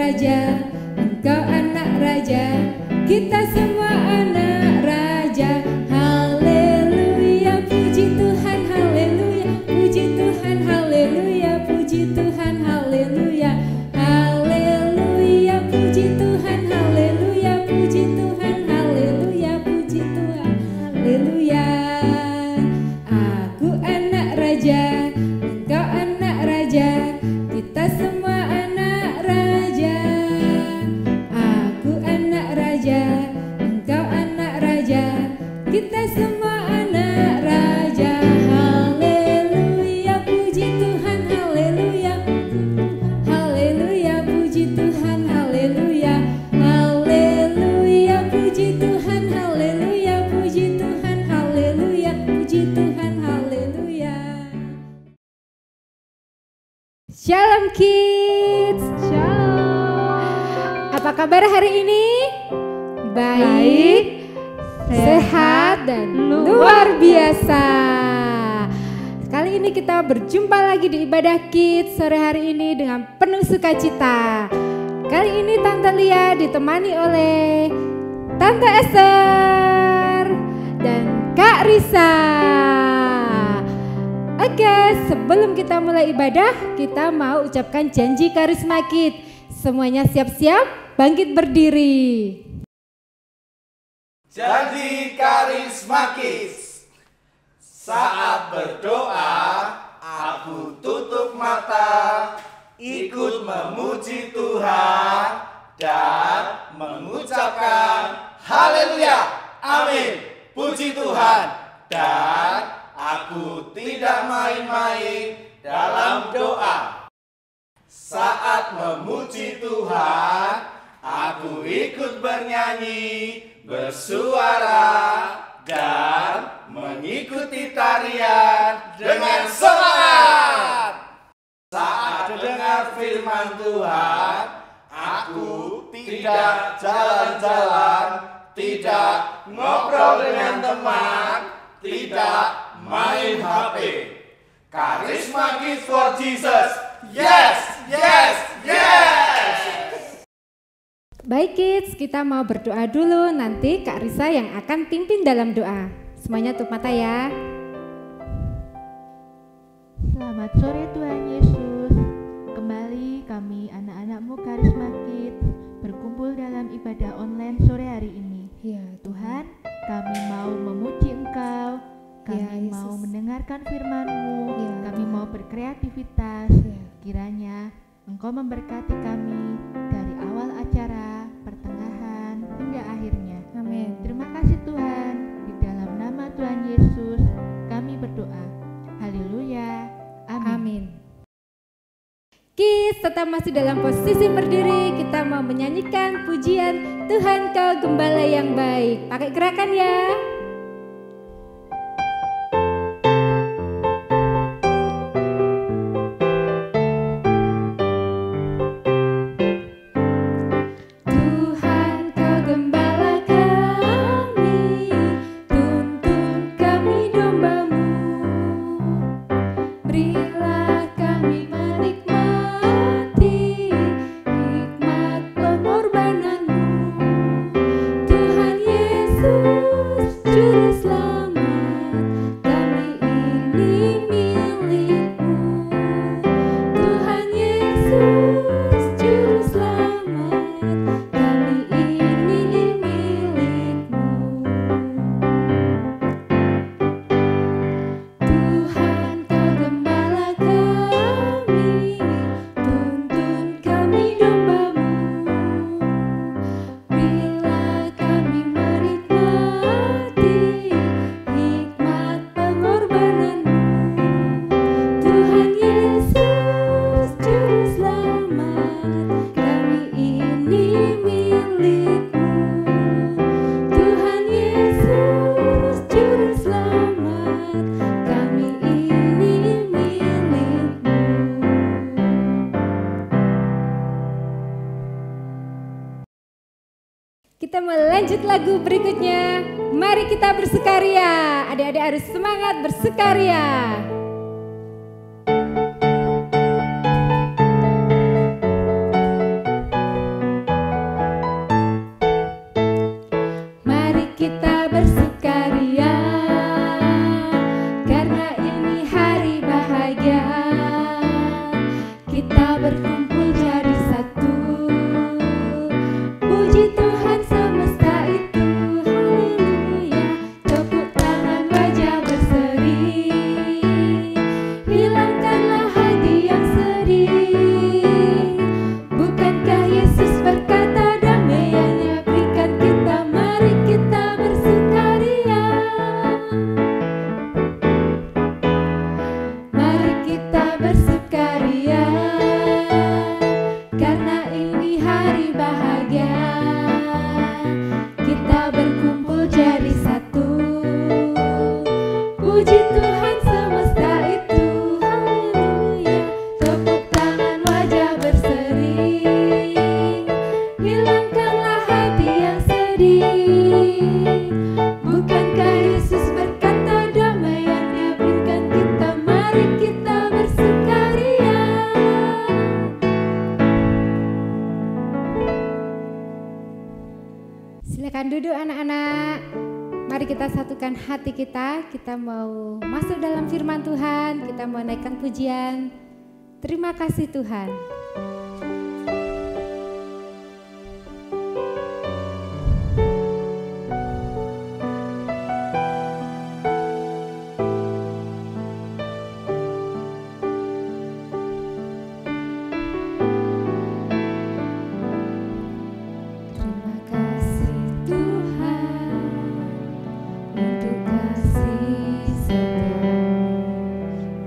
raja, engkau anak raja, kita semua anak raja. Haleluya, puji Tuhan, haleluya, puji Tuhan, haleluya, puji Tuhan, haleluya. Haleluya, puji Tuhan, haleluya, puji Tuhan, haleluya, puji Tuhan, haleluya. Aku anak raja, engkau anak raja, kita semua anak raja. Aku anak raja, engkau anak raja, kita semua anak raja. Haleluya, puji Tuhan, haleluya, haleluya, puji Tuhan, haleluya. Haleluya, puji Tuhan, haleluya, puji Tuhan, haleluya, puji Tuhan, haleluya. Shalom kids. Shalom. Apa kabar hari ini? Baik, sehat dan luar biasa. Kali ini kita berjumpa lagi di ibadah kids sore hari ini dengan penuh sukacita. Kali ini Tante Lia ditemani oleh Tante Esther dan Kak Risa. Oke, sebelum kita mulai ibadah, kita mau ucapkan janji Karisma Kids. Semuanya siap-siap, bangkit berdiri. Janji Karisma Kids. Saat berdoa, aku tutup mata, ikut memuji Tuhan dan mengucapkan haleluya, amin, puji Tuhan. Dan aku tidak main-main dalam doa. Saat memuji Tuhan, aku ikut bernyanyi, bersuara, dan mengikuti tarian dengan semangat. Saat dengar firman Tuhan, aku tidak jalan-jalan, tidak ngobrol dengan teman, tidak main HP. Karisma Kids for Jesus. Yes, yes, yes. Baik kids, kita mau berdoa dulu, nanti Kak Risa yang akan pimpin dalam doa. Semuanya tutup mata ya. Selamat sore Tuhan Yesus. Kembali kami anak-anakmu Karisma Kids berkumpul dalam ibadah online sore hari ini. Ya Tuhan, kami mau memuji Engkau, kami Ya, mau Yesus. mendengarkan firman-Mu, Ya, kami Tuhan. mau berkreativitas. Ya. Kiranya Engkau memberkati kami dari awal acara, pertengahan, hingga akhirnya. Amin. Terima kasih Tuhan, di dalam nama Tuhan Yesus kami berdoa. Haleluya. Amin. Amin. Kids tetap masih dalam posisi berdiri, kita mau menyanyikan pujian Tuhan Kau Gembala yang baik. Pakai gerakan ya. Tuhan Kau Gembala kami, tuntun kami domba-Mu. Berilah kami menikmati hikmat pengorbanan-Mu. Tuhan Yesus Juru Selamat, kami ini milik-Mu. Tuhan Yesus Juru Selamat, kami ini milik-Mu. Tuhan Kau Gembala kami, tuntun kami domba-Mu. Berilah kami menikmati hikmat pengorbanan-Mu. Tuhan Yesus Juru Selamat, kami ini milik-Mu. Tuhan Yesus Juru Selamat, kami ini milik-Mu. Kita melanjut lagu berikutnya. Mari kita bersukaria. Adik-adik harus semangat bersukaria. berkumpul jadi satu. Puji Tuhan semesta itu, haleluya. Tepuk tangan, wajah berseri. Hilangkanlah hati yang sedih. Bukankah Yesus berkata damai-Nya berikan kita, mari kita bersukaria. Mari kita bersukaria, karena ini hari bahagia. Kita berkumpul jadi satu. Puji Tuhan semesta itu, haleluya. Tepuk tangan, wajah berseri. Hilangkanlah hati yang sedih. Bukankah Yesus berkata damai-Nya berikan kita, mari kita bersukaria. Silakan duduk anak-anak. Mari kita satukan hati kita. Kita mau masuk dalam firman Tuhan. Kita mau naikkan pujian. Terima kasih Tuhan. Terima kasih Tuhan untuk kasih setia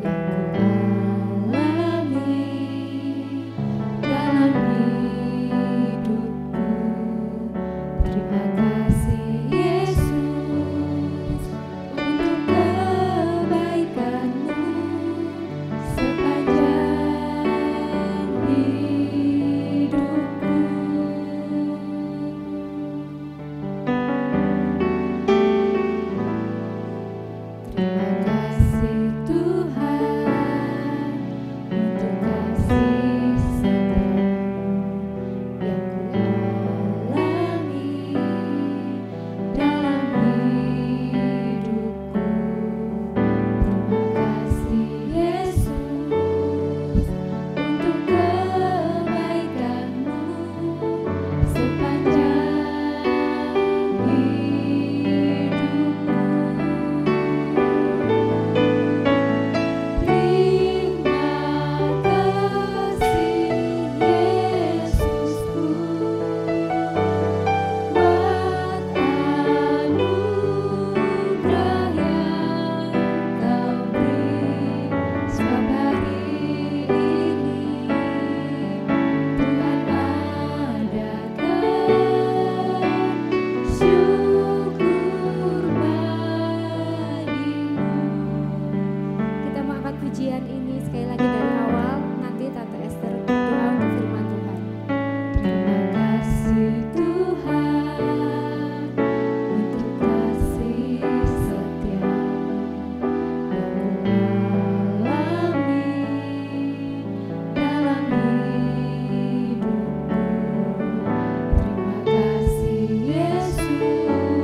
yang Ku alami dalam hidupku. Terima kasih Yesus untuk kebaikan-Mu sepanjang hidupku. Terima kasih Tuhan untuk kasih setia-Mu yang Ku alami dalam hidupku. Terima kasih Yesus untuk kebaikan-Mu sepanjang hidupku. Kita mau angkat pujian ini sekali lagi dari awal. Nanti Tante Esther berdoa untuk firman Tuhan. Terima kasih Tuhan untuk kasih setia yang Ku alami dalam hidupku. Terima kasih Yesus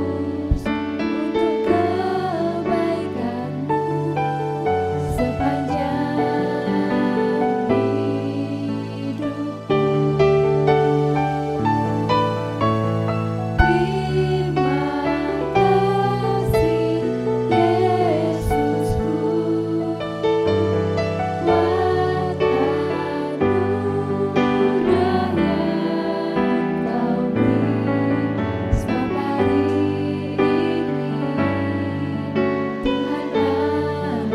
untuk kebaikan-Mu sepanjang hidupku. Terima kasih Yesusku buat anugerah yang Kau beri. Sebab hari ini Tuhan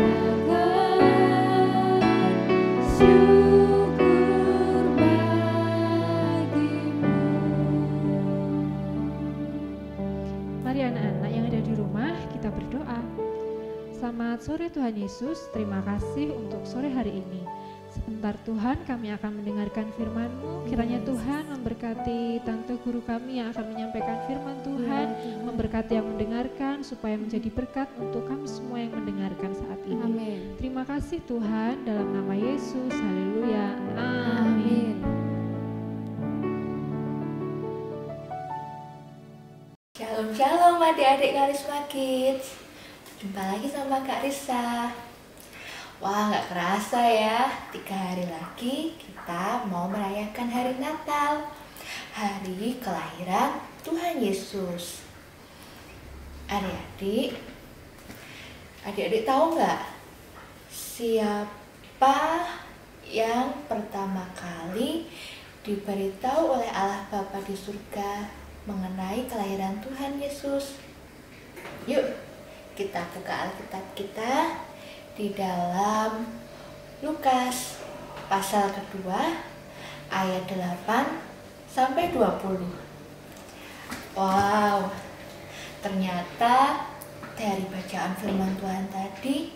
adakan syukur bagimu. Mari anak-anak yang ada di rumah kita berdoa. Selamat sore Tuhan Yesus, terima kasih untuk sore hari ini. Sebentar Tuhan kami akan mendengarkan firman-Mu. Kiranya Tuhan memberkati tante guru kami yang akan menyampaikan firman Tuhan, memberkati yang mendengarkan supaya menjadi berkat untuk kami semua yang mendengarkan saat ini. Amin. Terima kasih Tuhan, dalam nama Yesus, haleluya, Amin. Shalom Shalom adik-adik Karisma Kids. Jumpa lagi sama Kak Risa. Wah, nggak kerasa ya, 3 hari lagi kita mau merayakan hari Natal, hari kelahiran Tuhan Yesus. Adik-adik tahu nggak siapa yang pertama kali diberitahu oleh Allah Bapa di surga mengenai kelahiran Tuhan Yesus? Yuk, kita buka Alkitab kita di dalam Lukas pasal kedua ayat 8 sampai 20. Wow, ternyata dari bacaan firman Tuhan tadi,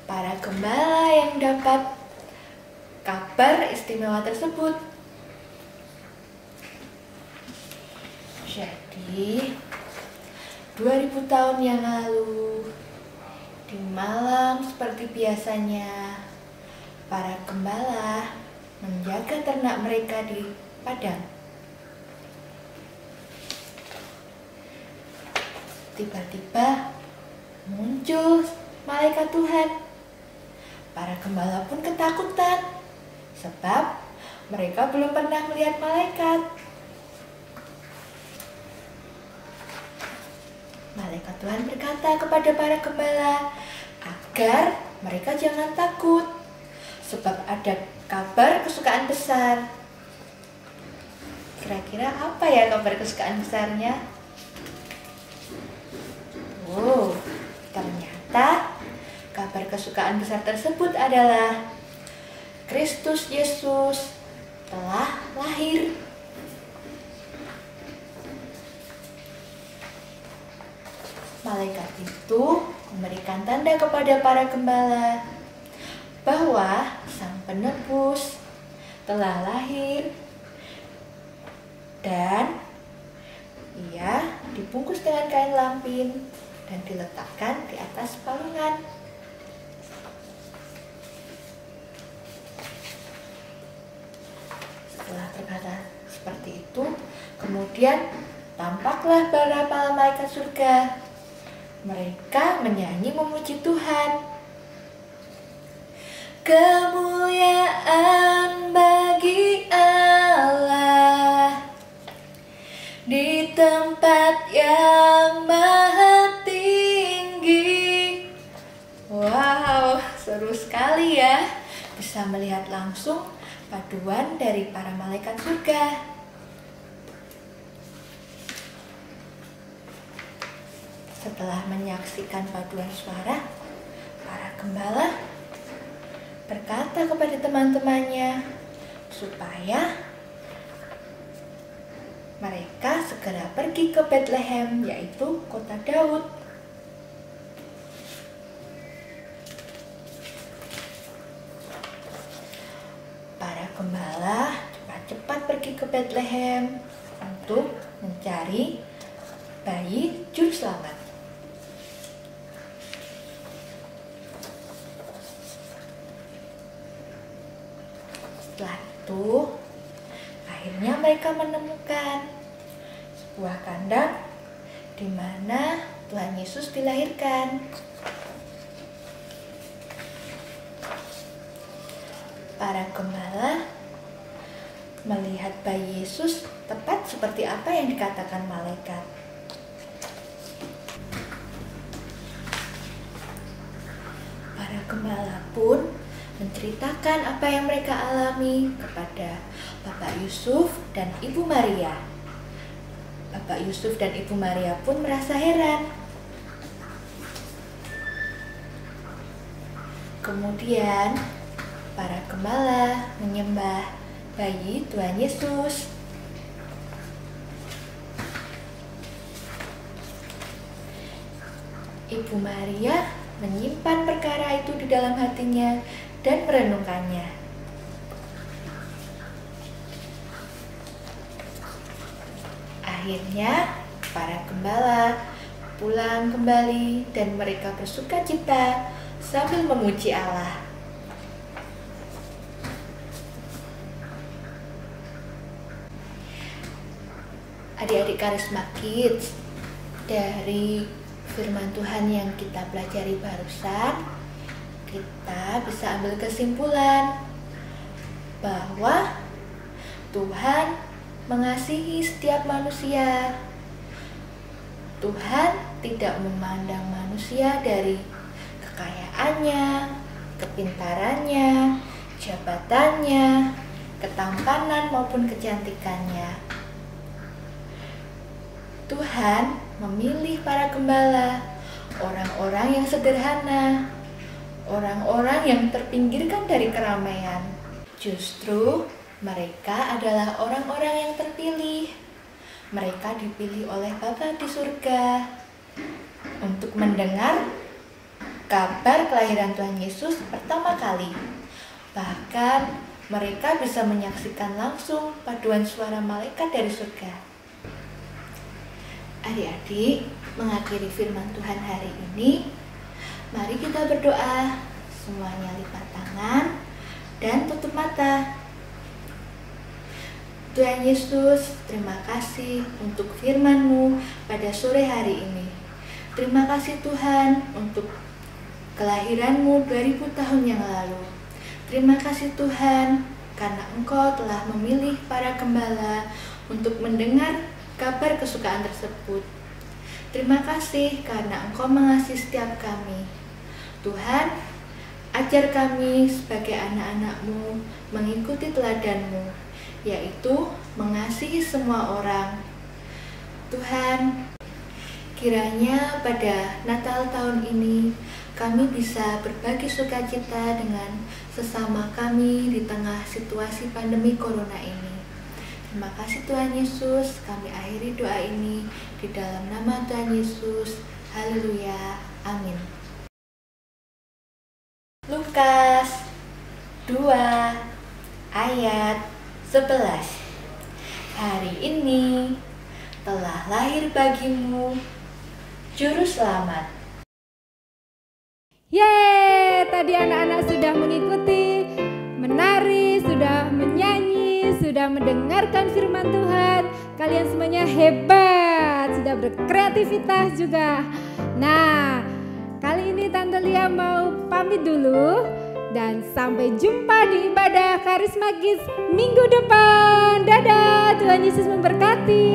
para gembala yang dapat kabar istimewa tersebut. Jadi 2000 tahun yang lalu, di malam seperti biasanya, para gembala menjaga ternak mereka di padang. Tiba-tiba muncul malaikat Tuhan. Para gembala pun ketakutan, sebab mereka belum pernah melihat malaikat. Malaikat Tuhan berkata kepada para gembala agar mereka jangan takut, sebab ada kabar kesukaan besar. Kira-kira apa ya kabar kesukaan besarnya? Oh, ternyata kabar kesukaan besar tersebut adalah Kristus Yesus telah lahir. Malaikat itu memberikan tanda kepada para gembala bahwa Sang Penebus telah lahir dan ia dibungkus dengan kain lampin dan diletakkan di atas palungan. Setelah berkata seperti itu, kemudian tampaklah para malaikat surga. Mereka menyanyi memuji Tuhan. Kemuliaan bagi Allah di tempat yang maha tinggi. Wow, seru sekali ya, bisa melihat langsung paduan dari para malaikat surga. Setelah menyaksikan paduan suara, para gembala berkata kepada teman-temannya supaya mereka segera pergi ke Bethlehem, yaitu kota Daud. Para gembala cepat-cepat pergi ke Bethlehem untuk mencari bayi juru selamat. Setelah itu, akhirnya mereka menemukan sebuah kandang di mana Tuhan Yesus dilahirkan. Para gembala melihat bayi Yesus tepat seperti apa yang dikatakan malaikat. Para gembala pun menceritakan apa yang mereka alami kepada Bapak Yusuf dan Ibu Maria. Bapak Yusuf dan Ibu Maria pun merasa heran. Kemudian para gembala menyembah bayi Tuhan Yesus. Ibu Maria menyimpan perkara itu di dalam hatinya dan merenungkannya. Akhirnya para gembala pulang kembali dan mereka bersukacita sambil memuji Allah. Adik-adik Karisma Kids, dari firman Tuhan yang kita pelajari barusan, kita bisa ambil kesimpulan bahwa Tuhan mengasihi setiap manusia. Tuhan tidak memandang manusia dari kekayaannya, kepintarannya, jabatannya, ketampanan maupun kecantikannya. Tuhan memilih para gembala, orang-orang yang sederhana, orang-orang yang terpinggirkan dari keramaian. Justru mereka adalah orang-orang yang terpilih. Mereka dipilih oleh Bapa di surga untuk mendengar kabar kelahiran Tuhan Yesus pertama kali. Bahkan mereka bisa menyaksikan langsung paduan suara malaikat dari surga. Adik-adik, mengakhiri firman Tuhan hari ini, mari kita berdoa. Semuanya lipat tangan dan tutup mata. Tuhan Yesus, terima kasih untuk firman-Mu pada sore hari ini. Terima kasih Tuhan untuk kelahiran-Mu 2000 tahun yang lalu. Terima kasih Tuhan karena Engkau telah memilih para gembala untuk mendengar kabar kesukaan tersebut. Terima kasih karena Engkau mengasihi setiap kami. Tuhan, ajar kami sebagai anak-anak-Mu mengikuti teladan-Mu, yaitu mengasihi semua orang. Tuhan, kiranya pada Natal tahun ini kami bisa berbagi sukacita dengan sesama kami di tengah situasi pandemi corona ini. Terima kasih Tuhan Yesus, kami akhiri doa ini di dalam nama Tuhan Yesus. Haleluya, amin. Lukas 2 ayat 11. Hari ini telah lahir bagimu Juru Selamat. Yeay, tadi anak-anak sudah mengikuti, menari, sudah menyanyi, sudah mendengarkan firman Tuhan. Kalian semuanya hebat, sudah berkreativitas juga. Nah, kali ini Tante Lia mau pamit dulu. Dan sampai jumpa di ibadah Karisma Kids minggu depan. Dadah, Tuhan Yesus memberkati.